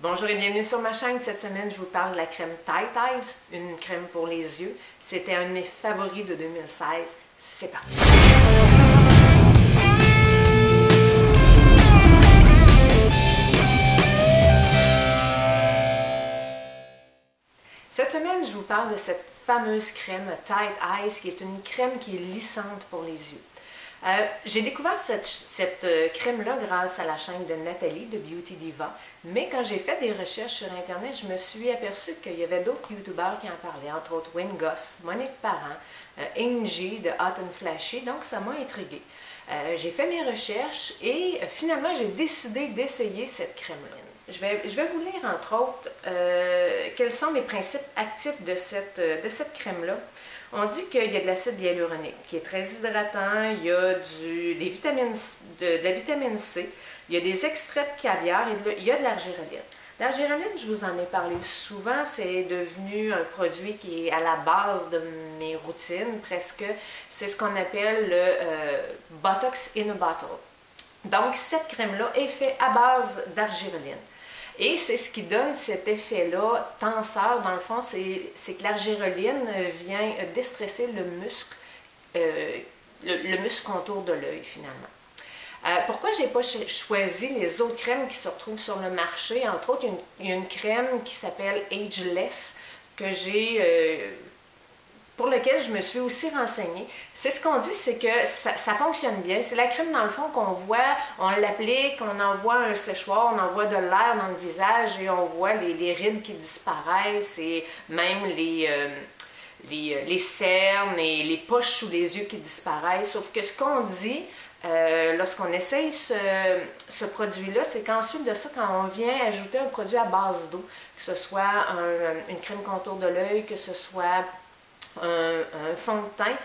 Bonjour et bienvenue sur ma chaîne. Cette semaine, je vous parle de la crème Tight Eyes, une crème pour les yeux. C'était un de mes favoris de 2016. C'est parti! Cette semaine, je vous parle de cette fameuse crème Tight Eyes qui est une crème qui est lissante pour les yeux. J'ai découvert cette crème-là grâce à la chaîne de Nathalie de Beauty Diva, mais quand j'ai fait des recherches sur Internet, je me suis aperçue qu'il y avait d'autres youtubeurs qui en parlaient, entre autres Wayne Goss, Monique Parent, Angie de Hot and Flashy, donc ça m'a intriguée. J'ai fait mes recherches et finalement j'ai décidé d'essayer cette crème-là. Je vais vous lire entre autres quels sont les principes actifs de cette crème-là. On dit qu'il y a de l'acide hyaluronique qui est très hydratant, il y a de la vitamine C, il y a des extraits de caviar et il y a de l'argireline. L'argireline, je vous en ai parlé souvent, c'est devenu un produit qui est à la base de mes routines, presque. C'est ce qu'on appelle le Botox in a Bottle. Donc, cette crème-là est faite à base d'argireline. Et c'est ce qui donne cet effet-là tenseur. Dans le fond, c'est que l'argireline vient déstresser le muscle, le muscle contour de l'œil, finalement. Pourquoi je n'ai pas choisi les autres crèmes qui se retrouvent sur le marché? Entre autres, il y a une crème qui s'appelle Ageless, que pour lequel je me suis aussi renseignée. C'est ce qu'on dit, c'est que ça fonctionne bien. C'est la crème, dans le fond, qu'on voit, on l'applique, on envoie un séchoir, on envoie de l'air dans le visage et on voit les rides qui disparaissent et même les cernes et les poches sous les yeux qui disparaissent. Sauf que ce qu'on dit, lorsqu'on essaye ce produit-là, c'est qu'ensuite de ça, quand on vient ajouter un produit à base d'eau, que ce soit une crème contour de l'œil, que ce soit un fond de teint,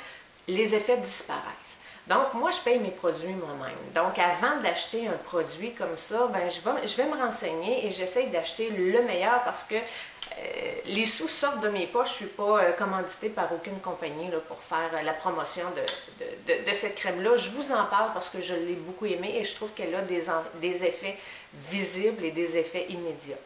les effets disparaissent. Donc, moi, je paye mes produits moi-même. Donc, avant d'acheter un produit comme ça, ben, je vais me renseigner et j'essaye d'acheter le meilleur parce que les sous sortent de mes poches. Je ne suis pas commanditée par aucune compagnie là, pour faire la promotion de cette crème-là. Je vous en parle parce que je l'ai beaucoup aimée et je trouve qu'elle a des effets visibles et des effets immédiats.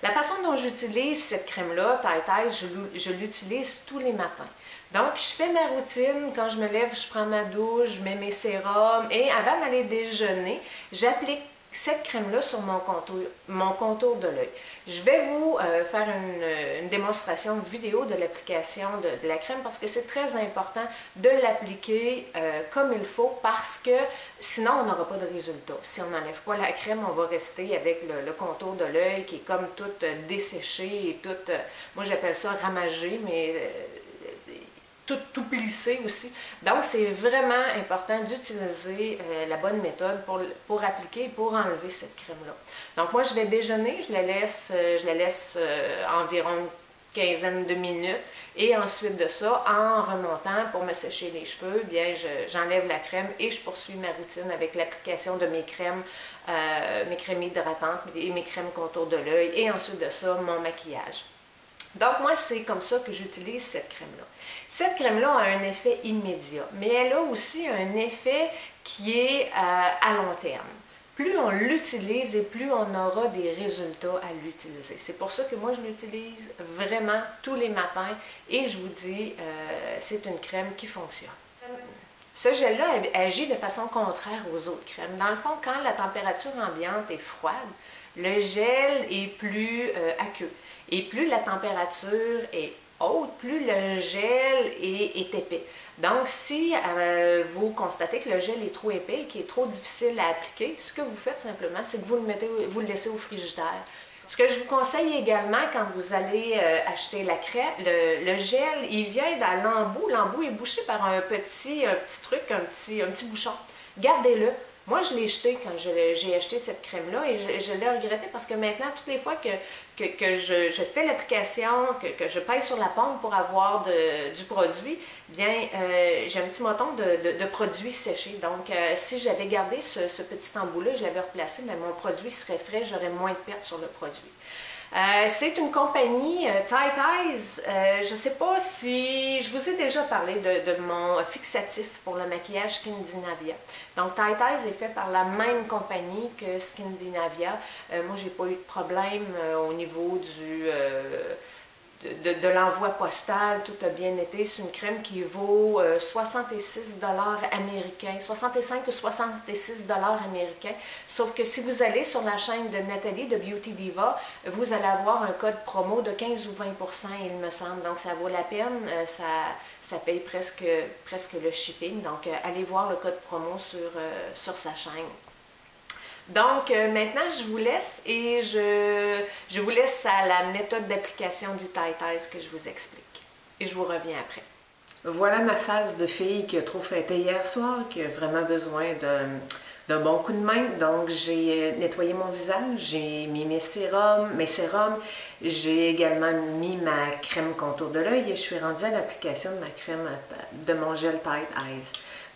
La façon dont j'utilise cette crème-là, Tight Eyes, je l'utilise tous les matins. Donc, je fais ma routine. Quand je me lève, je prends ma douche, je mets mes sérums et avant d'aller déjeuner, j'applique cette crème-là sur mon contour de l'œil. Je vais vous faire une démonstration vidéo de l'application de la crème parce que c'est très important de l'appliquer comme il faut parce que sinon on n'aura pas de résultat. Si on n'enlève pas la crème, on va rester avec le contour de l'œil qui est comme tout desséché et tout, moi j'appelle ça ramagé, mais tout plissé aussi. Donc, c'est vraiment important d'utiliser la bonne méthode pour appliquer et pour enlever cette crème-là. Donc, moi, je vais déjeuner, je la laisse environ une quinzaine de minutes et ensuite de ça, en remontant pour me sécher les cheveux, bien, j'enlève la crème et je poursuis ma routine avec l'application de mes crèmes hydratantes et mes crèmes contour de l'œil et ensuite de ça, mon maquillage. Donc, moi, c'est comme ça que j'utilise cette crème-là. Cette crème-là a un effet immédiat, mais elle a aussi un effet qui est à long terme. Plus on l'utilise et plus on aura des résultats à l'utiliser. C'est pour ça que moi, je l'utilise vraiment tous les matins et je vous dis, c'est une crème qui fonctionne. Ce gel-là agit de façon contraire aux autres crèmes. Dans le fond, quand la température ambiante est froide, le gel est plus aqueux. Et plus la température est haute, plus le gel est épais. Donc, si vous constatez que le gel est trop épais et qu'il est trop difficile à appliquer, ce que vous faites simplement, c'est que vous le laissez au frigidaire. Ce que je vous conseille également quand vous allez acheter la crème, le gel, il vient dans l'embout. L'embout est bouché par un petit truc, un petit bouchon. Gardez-le. Moi, je l'ai jeté quand j'ai acheté cette crème-là et je l'ai regretté parce que maintenant, toutes les fois que je fais l'application, que je pèse sur la pompe pour avoir du produit, bien, j'ai un petit moton de produit séché. Donc, si j'avais gardé ce petit embout-là, je l'avais replacé, mais mon produit serait frais, j'aurais moins de pertes sur le produit. C'est une compagnie, Tight Eyes. Je ne sais pas si je vous ai déjà parlé de mon fixatif pour le maquillage Skindinavia. Donc, Tight Eyes est fait par la même compagnie que Skindinavia. Moi, j'ai pas eu de problème au niveau de l'envoi postal, tout a bien été. C'est une crème qui vaut 66 $ américains, 65 ou 66 $ américains. Sauf que si vous allez sur la chaîne de Nathalie de Beauty Diva, vous allez avoir un code promo de 15 ou 20 %, il me semble. Donc ça vaut la peine, ça paye presque le shipping. Donc allez voir le code promo sur sa chaîne. Donc, maintenant, je vous laisse et je vous laisse à la méthode d'application du Tight Eyes que je vous explique. Et je vous reviens après. Voilà ma face de fille qui a trop fêté hier soir, qui a vraiment besoin d'un bon coup de main. Donc, j'ai nettoyé mon visage, j'ai mis mes sérums, j'ai également mis ma crème contour de l'œil et je suis rendue à l'application de ma crème, de mon gel Tight Eyes.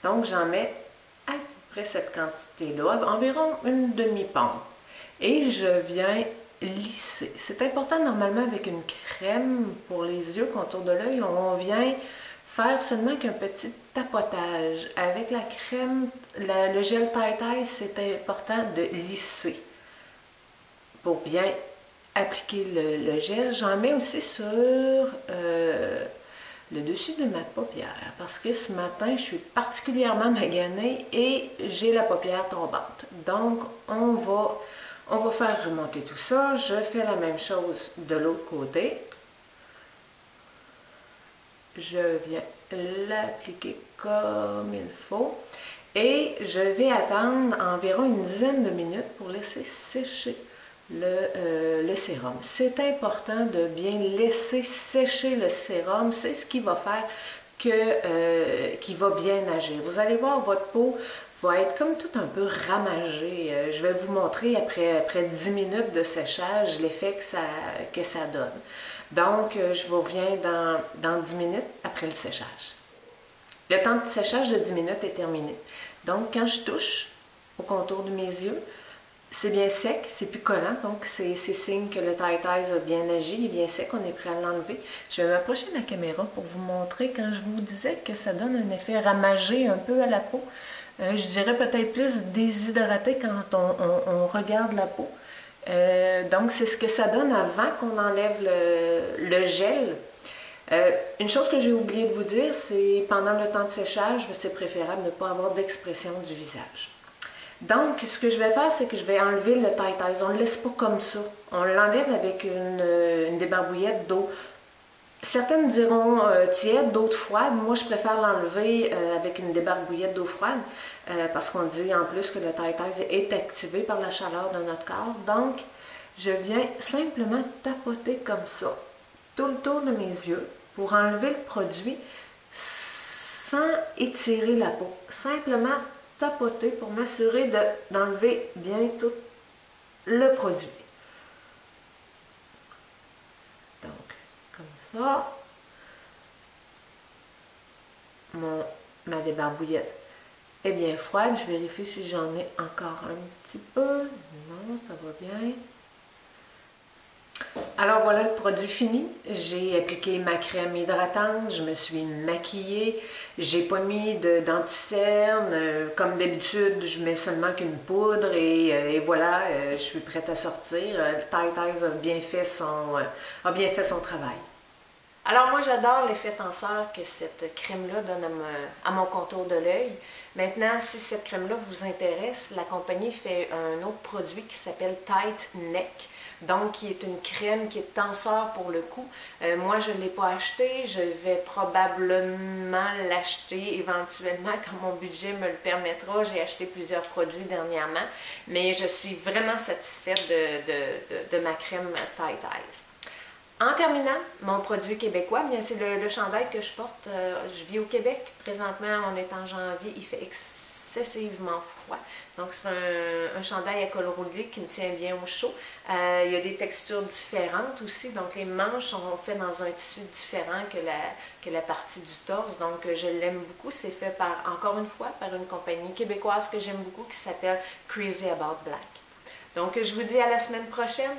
Donc, j'en mets cette quantité-là, environ une demi-pompe. Et je viens lisser. C'est important normalement avec une crème pour les yeux, contour de l'œil, on vient faire seulement qu'un petit tapotage. Avec la crème, le gel Tight Eyes, c'est important de lisser pour bien appliquer le gel. J'en mets aussi sur le dessus de ma paupière parce que ce matin je suis particulièrement maganée et j'ai la paupière tombante. Donc on va faire remonter tout ça. Je fais la même chose de l'autre côté. Je viens l'appliquer comme il faut et je vais attendre environ une dizaine de minutes pour laisser sécher le sérum. C'est important de bien laisser sécher le sérum. C'est ce qui va faire qu'il va bien agir. Vous allez voir, votre peau va être comme tout un peu ramagée. Je vais vous montrer après 10 minutes de séchage l'effet que ça donne. Donc, je vous reviens dans 10 minutes après le séchage. Le temps de séchage de 10 minutes est terminé. Donc, quand je touche au contour de mes yeux, c'est bien sec, c'est plus collant, donc c'est signe que le Tight Eyes a bien agi, il est bien sec, on est prêt à l'enlever. Je vais m'approcher de la caméra pour vous montrer quand je vous disais que ça donne un effet ramagé un peu à la peau. Je dirais peut-être plus déshydraté quand on regarde la peau. Donc c'est ce que ça donne avant qu'on enlève le gel. Une chose que j'ai oublié de vous dire, c'est pendant le temps de séchage, c'est préférable de ne pas avoir d'expression du visage. Donc, ce que je vais faire, c'est que je vais enlever le Tight Eyes. On ne le laisse pas comme ça. On l'enlève avec une débarbouillette d'eau. Certaines diront tiède, d'autres froide. Moi, je préfère l'enlever avec une débarbouillette d'eau froide parce qu'on dit en plus que le Tight Eyes est activé par la chaleur de notre corps. Donc, je viens simplement tapoter comme ça, tout le tour de mes yeux, pour enlever le produit sans étirer la peau. Simplement tapoter pour m'assurer d'enlever bien tout le produit. Donc, comme ça, ma débarbouillette est bien froide. Je vérifie si j'en ai encore un petit peu. Non, ça va bien. Alors voilà le produit fini. J'ai appliqué ma crème hydratante, je me suis maquillée, j'ai pas mis d'anti-cerne. Comme d'habitude, je mets seulement qu'une poudre et voilà, je suis prête à sortir. Tight Eyes a bien fait son travail. Alors moi j'adore l'effet tenseur que cette crème-là donne à mon contour de l'œil. Maintenant, si cette crème-là vous intéresse, la compagnie fait un autre produit qui s'appelle Tight Neck. Donc, qui est une crème qui est tenseur pour le cou. Moi, je ne l'ai pas acheté. Je vais probablement l'acheter éventuellement quand mon budget me le permettra. J'ai acheté plusieurs produits dernièrement, mais je suis vraiment satisfaite de ma crème Tight Eyes. En terminant, mon produit québécois, bien c'est le chandail que je porte. Je vis au Québec. Présentement, on est en janvier, il fait excessivement froid. Donc, c'est un chandail à col roulé qui me tient bien au chaud. Il y a des textures différentes aussi. Donc, les manches sont faites dans un tissu différent que la partie du torse. Donc, je l'aime beaucoup. C'est fait encore une fois, par une compagnie québécoise que j'aime beaucoup qui s'appelle Crazy About Black. Donc, je vous dis à la semaine prochaine.